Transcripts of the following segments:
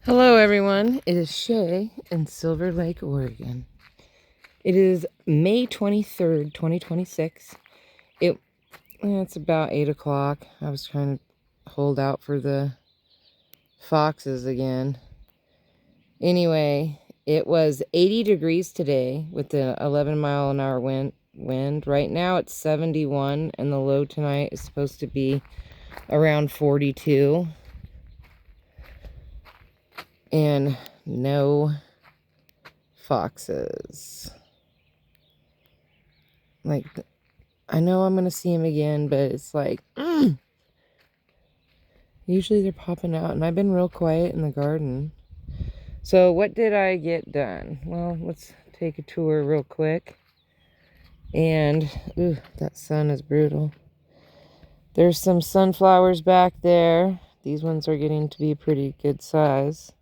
Hello everyone, it is Shay in Silver Lake, Oregon. It is May 23rd, 2026. It's about 8 o'clock. I was trying to hold out for the foxes again. Anyway, it was 80 degrees today with the 11-mile-an-hour wind. Right now it's 71 and the low tonight is supposed to be around 42. And no foxes. Like, I know I'm gonna see them again, but it's like, usually they're popping out, and I've been real quiet in the garden. So what did I get done? Well, let's take a tour real quick. And, ooh, that sun is brutal. There's some sunflowers back there. These ones are getting to be pretty good size.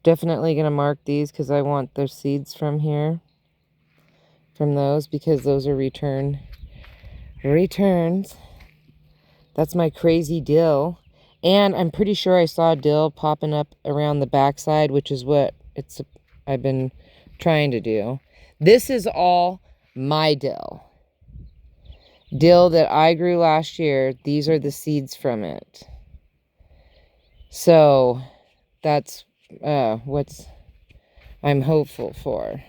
Definitely gonna mark these because I want the seeds from here. From those, because those are returns. That's my crazy dill. And I'm pretty sure I saw dill popping up around the backside, which is what I've been trying to do. This is all my dill. Dill that I grew last year. These are the seeds from it. So that's what I'm hopeful for.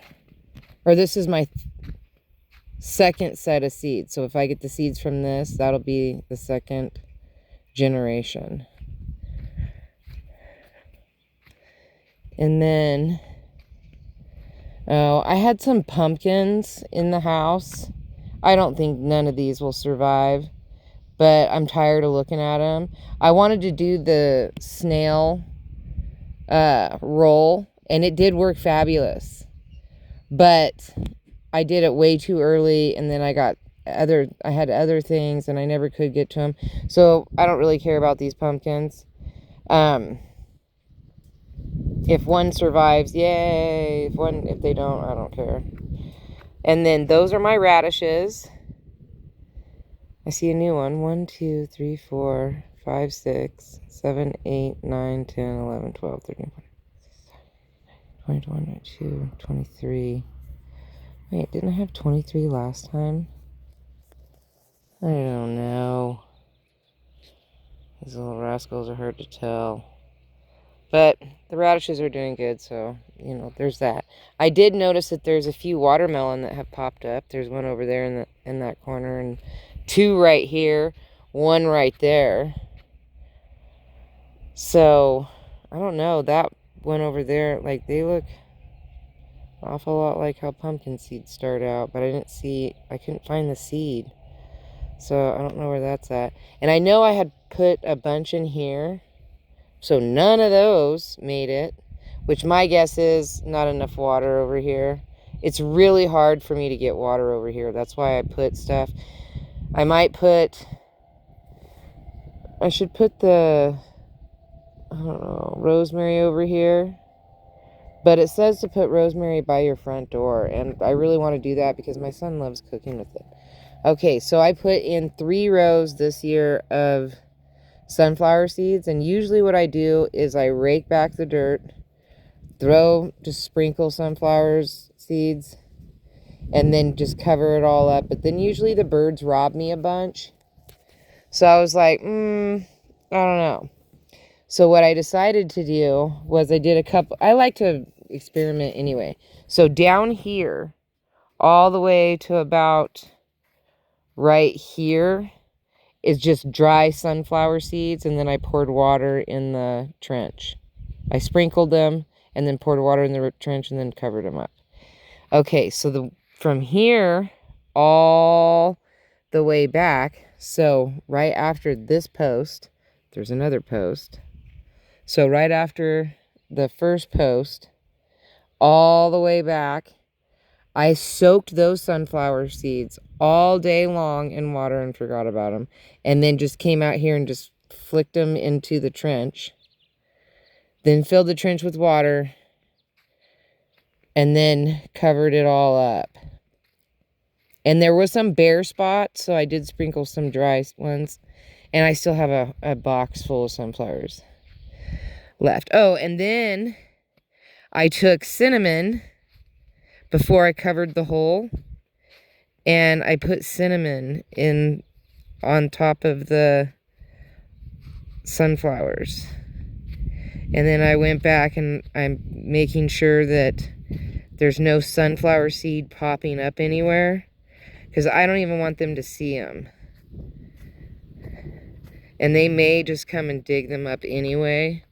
Or this is my second set of seeds. So if I get the seeds from this, that'll be the second generation. And then I had some pumpkins in the house. I don't think none of these will survive, but I'm tired of looking at them. I wanted to do the snail roll, and it did work fabulous, but I did it way too early, and then I had other things, and I never could get to them. So I don't really care about these pumpkins. If one survives, yay. If they don't, I don't care. And then those are my radishes. I see a new one. 1, 2, 3, 4, 5, 6, 7, 8, 9, 10, 11, 12, 13, 14, 21, 22, 23. Wait, didn't I have 23 last time? I don't know. These little rascals are hard to tell. But the radishes are doing good, so, there's that. I did notice that there's a few watermelon that have popped up. There's one over there in that corner, and 2 right here, 1 right there. So, I don't know. That one over there, like, they look an awful lot like how pumpkin seeds start out, but I couldn't find the seed. So, I don't know where that's at. And I know I had put a bunch in here. So none of those made it, which my guess is not enough water over here. It's really hard for me to get water over here. That's why I put stuff. I should put the, I don't know, rosemary over here. But it says to put rosemary by your front door. And I really want to do that because my son loves cooking with it. Okay, so I put in 3 rows this year of sunflower seeds, and usually what I do is I rake back the dirt, just sprinkle sunflowers seeds, and then just cover it all up. But then usually the birds rob me a bunch, so I was like, I don't know. So what I decided to do was I like to experiment anyway. So down here all the way to about right here is just dry sunflower seeds, and then I poured water in the trench. I sprinkled them and then poured water in the trench and then covered them up. Okay, so from here all the way back, so right after this post, there's another post. So right after the first post, all the way back, I soaked those sunflower seeds all day long in water and forgot about them. And then just came out here and just flicked them into the trench. Then filled the trench with water. And then covered it all up. And there was some bare spots, so I did sprinkle some dry ones. And I still have a box full of sunflowers. left. Oh, and then I took cinnamon before I covered the hole, and I put cinnamon in on top of the sunflowers. And then I went back and I'm making sure that there's no sunflower seed popping up anywhere, because I don't even want them to see them. And they may just come and dig them up anyway.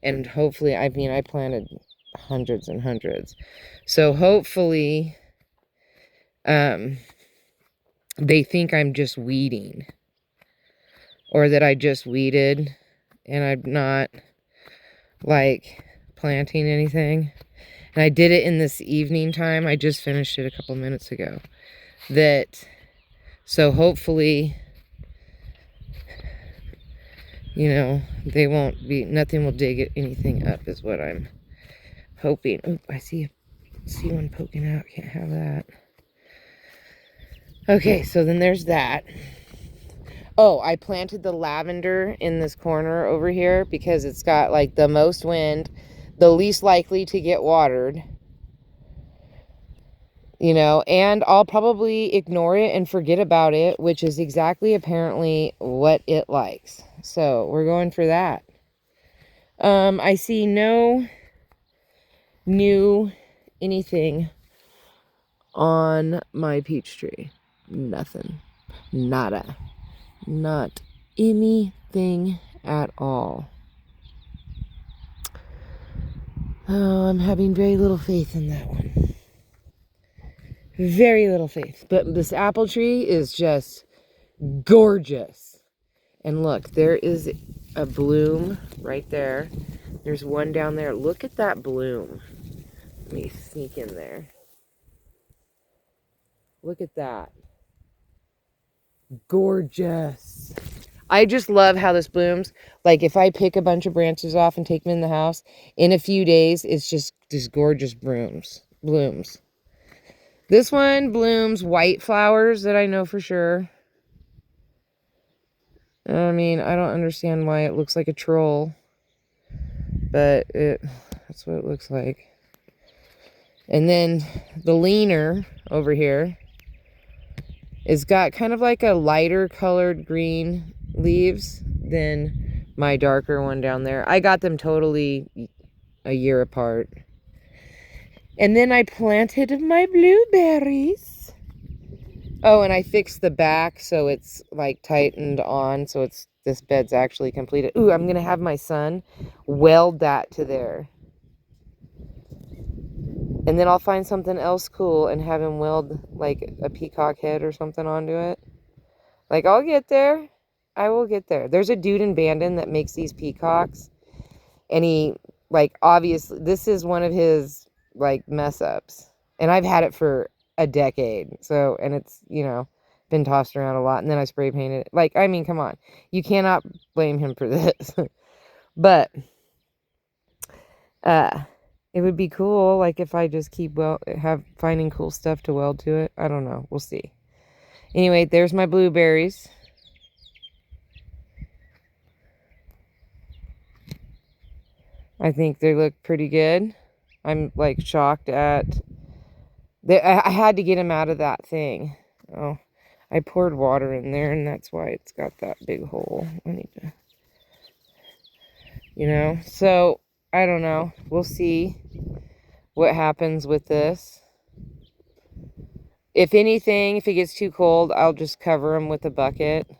And hopefully, I mean, I planted hundreds and hundreds. So hopefully, they think I'm just weeding. Or that I just weeded and I'm not, like, planting anything. And I did it in this evening time. I just finished it a couple minutes ago. So hopefully, you know, they won't be, nothing will dig anything up is what I'm hoping. Oh, I see one poking out. Can't have that. Okay, so then there's that. Oh, I planted the lavender in this corner over here because it's got like the most wind, the least likely to get watered. You know, and I'll probably ignore it and forget about it, which is exactly apparently what it likes. So we're going for that. I see no new anything on my peach tree. Nothing. Nada. Not anything at all. Oh, I'm having very little faith in that one. Very little faith. But this apple tree is just gorgeous. And look, there is a bloom right there. There's one down there. Look at that bloom. Let me sneak in there. Look at that. Gorgeous. I just love how this blooms. Like, if I pick a bunch of branches off and take them in the house, in a few days, it's just this gorgeous blooms. This one blooms white flowers that I know for sure. I mean, I don't understand why it looks like a troll, but that's what it looks like. And then the leaner over here is got kind of like a lighter colored green leaves than my darker one down there. I got them totally a year apart. And then I planted my blueberries. Oh, and I fixed the back so it's like tightened on, so this bed's actually completed. Ooh, I'm gonna have my son weld that to there. And then I'll find something else cool and have him weld like a peacock head or something onto it. Like, I'll get there. I will get there. There's a dude in Bandon that makes these peacocks. And he, like, obviously, this is one of his, like, mess ups. And I've had it for a decade. So, and it's, you know, been tossed around a lot. And then I spray painted it. Like, I mean, come on. You cannot blame him for this. But, it would be cool, like, if I just keep finding cool stuff to weld to it. I don't know. We'll see. Anyway, there's my blueberries. I think they look pretty good. I'm, like, shocked at... I had to get them out of that thing. Oh, I poured water in there, and that's why it's got that big hole. I need to... You know? So, I don't know. We'll see what happens with this. If anything, if it gets too cold, I'll just cover them with a bucket.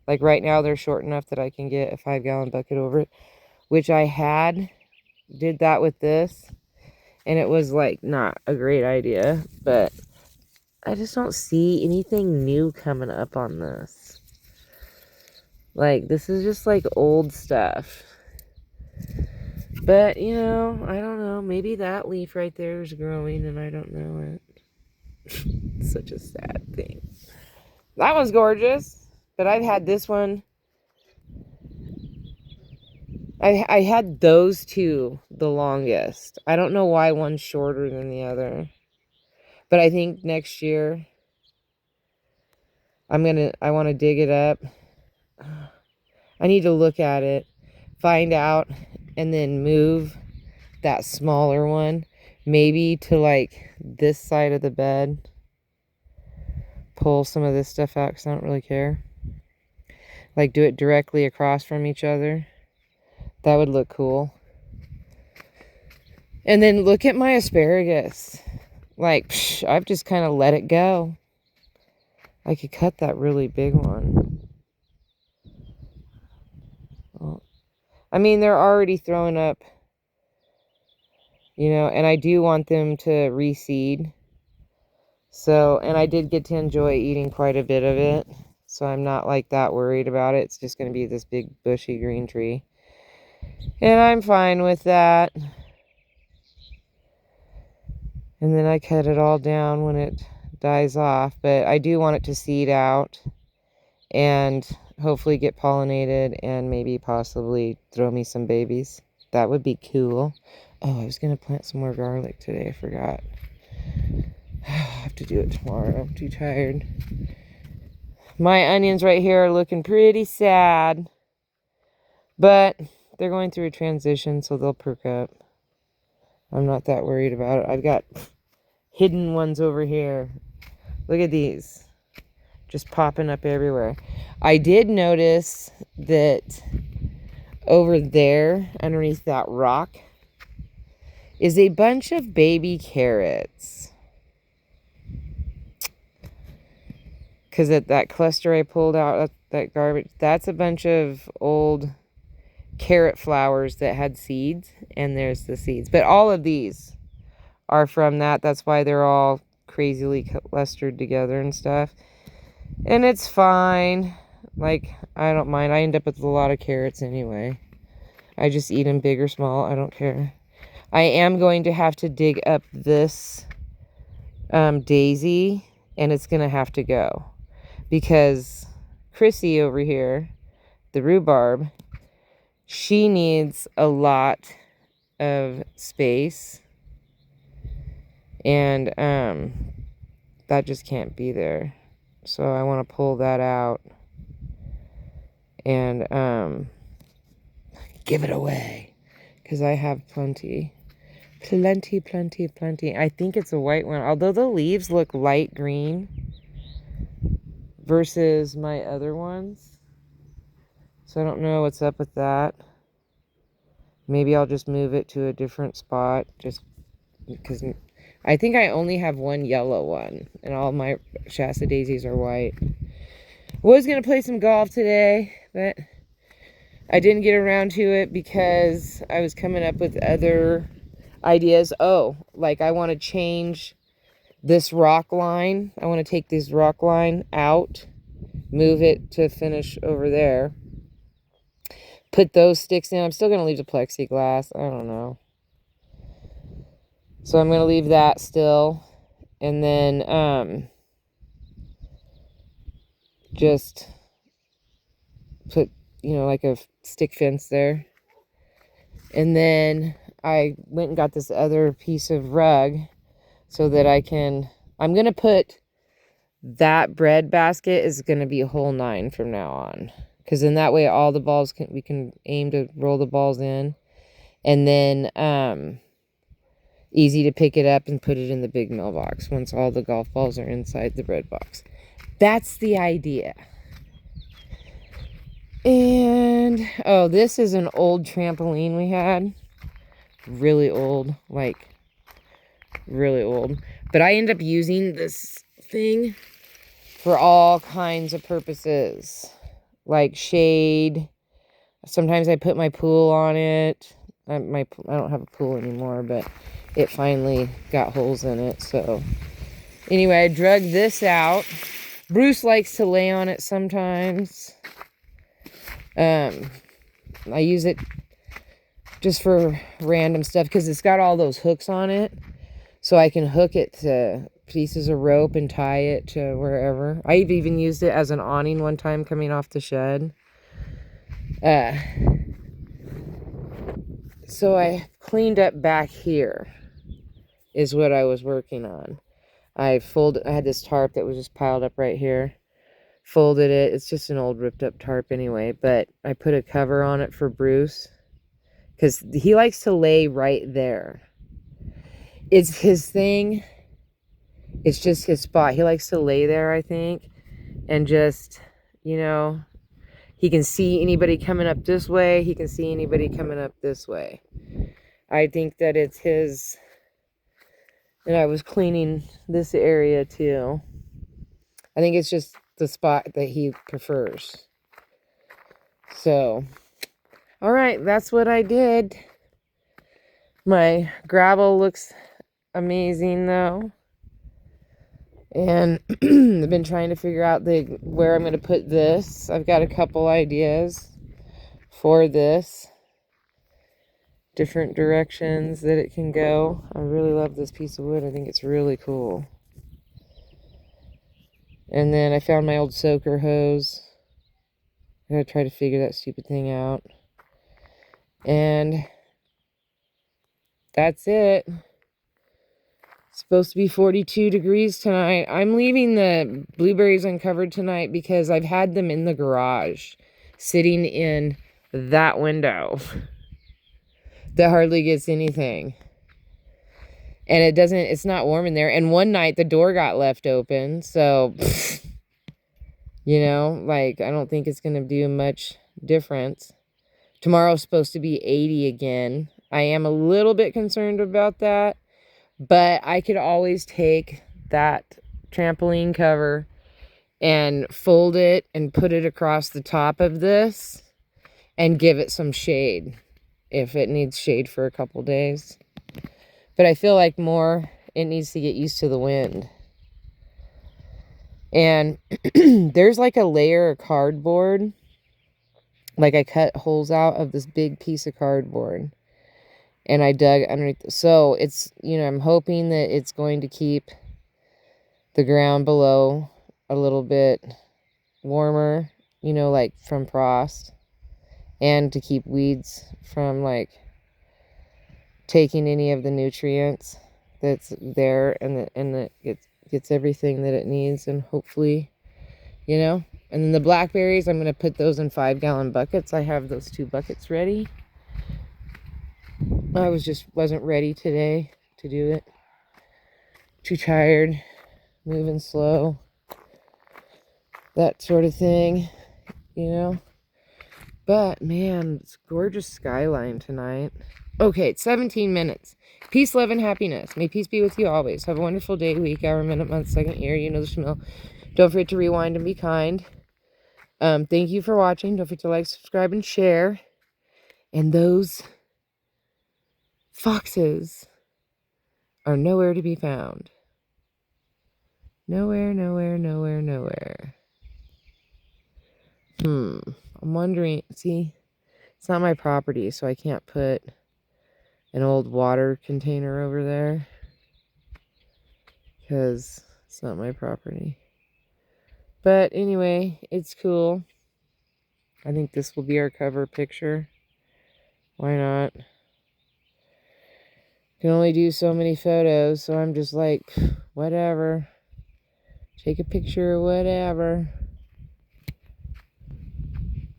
Like, right now, they're short enough that I can get a 5-gallon bucket over it. Which I did that with this. And it was, like, not a great idea. But I just don't see anything new coming up on this. Like, this is just, like, old stuff. But, you know, I don't know. Maybe that leaf right there is growing and I don't know it. It's such a sad thing. That one's gorgeous. But I've had this one. I had those two the longest. I don't know why one's shorter than the other. But I think next year I want to dig it up. I need to look at it, find out and then move that smaller one maybe to like this side of the bed. Pull some of this stuff out because I don't really care. Like do it directly across from each other. That would look cool. And then look at my asparagus. Like, I've just kind of let it go. I could cut that really big one. Well, I mean, they're already throwing up, you know, and I do want them to reseed. So, and I did get to enjoy eating quite a bit of it. So I'm not like that worried about it. It's just going to be this big bushy green tree. And I'm fine with that. And then I cut it all down when it dies off. But I do want it to seed out and hopefully get pollinated and maybe possibly throw me some babies. That would be cool. Oh, I was going to plant some more garlic today. I forgot. I have to do it tomorrow. I'm too tired. My onions right here are looking pretty sad. But they're going through a transition, so they'll perk up. I'm not that worried about it. I've got hidden ones over here. Look at these. Just popping up everywhere. I did notice that over there, underneath that rock, is a bunch of baby carrots. Because at that cluster I pulled out, that garbage, that's a bunch of old carrot flowers that had seeds. And there's the seeds. But all of these are from that. That's why they're all crazily clustered together and stuff. And it's fine. Like, I don't mind. I end up with a lot of carrots anyway. I just eat them big or small. I don't care. I am going to have to dig up this daisy, and it's going to have to go. Because Chrissy over here, the rhubarb, she needs a lot of space. And that just can't be there. So I want to pull that out and give it away because I have plenty. I think it's a white one, although the leaves look light green versus my other ones. So I don't know what's up with that. Maybe I'll just move it to a different spot just because I think I only have one yellow one and all my Shasta daisies are white. Was going to play some golf today, but I didn't get around to it because I was coming up with other ideas. Oh, like I want to change this rock line. I want to take this rock line out, move it to finish over there. Put those sticks in. I'm still going to leave the plexiglass. I don't know. So I'm going to leave that still. And then just put, you know, like a stick fence there. And then I went and got this other piece of rug so that I'm going to put that bread basket is going to be a whole 9 from now on. Because in that way, all the balls, we can aim to roll the balls in. And then easy to pick it up and put it in the big mailbox once all the golf balls are inside the bread box. That's the idea. And, oh, this is an old trampoline we had. Really old, like, really old. But I end up using this thing for all kinds of purposes. Like shade. Sometimes I put my pool on it. I don't have a pool anymore, but it finally got holes in it. So anyway, I drug this out. Bruce likes to lay on it sometimes. I use it just for random stuff because it's got all those hooks on it. So I can hook it to pieces of rope and tie it to wherever. I've even used it as an awning one time coming off the shed. So I cleaned up back here is what I was working on. I had this tarp that was just piled up right here. Folded it. It's just an old ripped up tarp anyway, but I put a cover on it for Bruce because he likes to lay right there. It's his thing. It's just his spot. He likes to lay there, I think, and just, you know, he can see anybody coming up this way. He can see anybody coming up this way. I think that it's his. And I was cleaning this area too. I think it's just the spot that he prefers. So, all right, that's what I did. My gravel looks amazing though. And I've been trying to figure out where I'm going to put this. I've got a couple ideas for this. Different directions that it can go. I really love this piece of wood. I think it's really cool. And then I found my old soaker hose. I gotta try to figure that stupid thing out. And that's it. It's supposed to be 42 degrees tonight. I'm leaving the blueberries uncovered tonight because I've had them in the garage, sitting in that window that hardly gets anything. And it's not warm in there. And one night the door got left open. So, you know, like, I don't think it's going to do much difference. Tomorrow's supposed to be 80 again. I am a little bit concerned about that. But I could always take that trampoline cover and fold it and put it across the top of this and give it some shade if it needs shade for a couple days. But I feel like it needs to get used to the wind. And there's like a layer of cardboard. Like I cut holes out of this big piece of cardboard. And I dug underneath. So it's, you know, I'm hoping that it's going to keep the ground below a little bit warmer, you know, like from frost. And to keep weeds from like taking any of the nutrients that's there, and that it gets everything that it needs, and hopefully, you know. And then the blackberries, I'm going to put those in 5-gallon buckets. I have those 2 buckets ready. I wasn't ready today to do it. Too tired, moving slow, that sort of thing, you know. But man, it's a gorgeous skyline tonight. Okay, it's 17 minutes. Peace, love, and happiness. May peace be with you always. Have a wonderful day, week, hour, minute, month, second, year. You know the schmill. Don't forget to rewind and be kind. Thank you for watching. Don't forget to like, subscribe, and share. And those foxes are nowhere to be found. Nowhere, nowhere, nowhere, nowhere. I'm wondering, see, it's not my property, so I can't put an old water container over there because it's not my property. But anyway, it's cool. I think this will be our cover picture. Why not? Can only do so many photos, so I'm just like, whatever. Take a picture or whatever.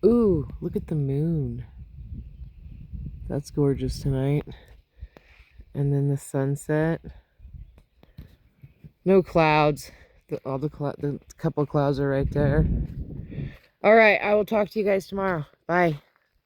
Ooh, look at the moon. That's gorgeous tonight. And then the sunset. No clouds. The couple clouds are right there. All right, I will talk to you guys tomorrow. Bye.